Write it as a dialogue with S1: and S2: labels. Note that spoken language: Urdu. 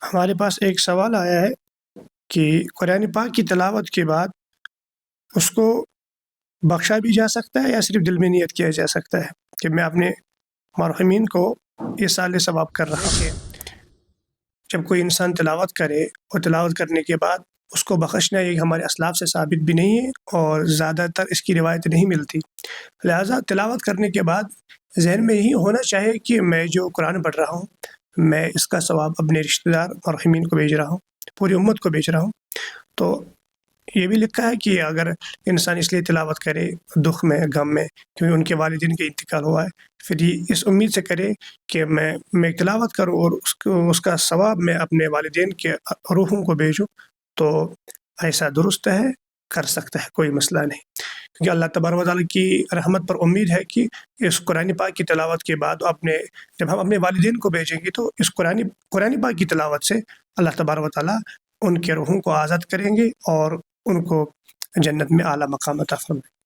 S1: ہمارے پاس ایک سوال آیا ہے کہ قرآن پاک کی تلاوت کے بعد اس کو بخشا بھی جا سکتا ہے یا صرف دل میں نیت کیا جا سکتا ہے کہ میں اپنے مرحومین کو ایصال ثواب کر رہا ہوں۔ جب کوئی انسان تلاوت کرے اور تلاوت کرنے کے بعد اس کو بخشنا یہ ہمارے اسلاف سے ثابت بھی نہیں ہے اور زیادہ تر اس کی روایت نہیں ملتی، لہٰذا تلاوت کرنے کے بعد ذہن میں یہی ہونا چاہیے کہ میں جو قرآن پڑھ رہا ہوں میں اس کا ثواب اپنے رشتہ دار مرحومین کو بھیج رہا ہوں، پوری امت کو بھیج رہا ہوں۔ تو یہ بھی لکھا ہے کہ اگر انسان اس لیے تلاوت کرے دکھ میں غم میں کیونکہ ان کے والدین کا انتقال ہوا ہے، پھر یہ اس امید سے کرے کہ میں تلاوت کروں اور اس کا ثواب میں اپنے والدین کے روحوں کو بھیجوں، تو ایسا درست ہے، کر سکتا ہے، کوئی مسئلہ نہیں، کیونکہ اللہ تبارک و تعالیٰ کی رحمت پر امید ہے کہ اس قرآن پاک کی تلاوت کے بعد جب ہم اپنے والدین کو بھیجیں گے تو اس قرآن پاک کی تلاوت سے اللہ تبارک و تعالیٰ ان کے روحوں کو آزاد کریں گے اور ان کو جنت میں اعلیٰ مقام عطا فرمائیں گے۔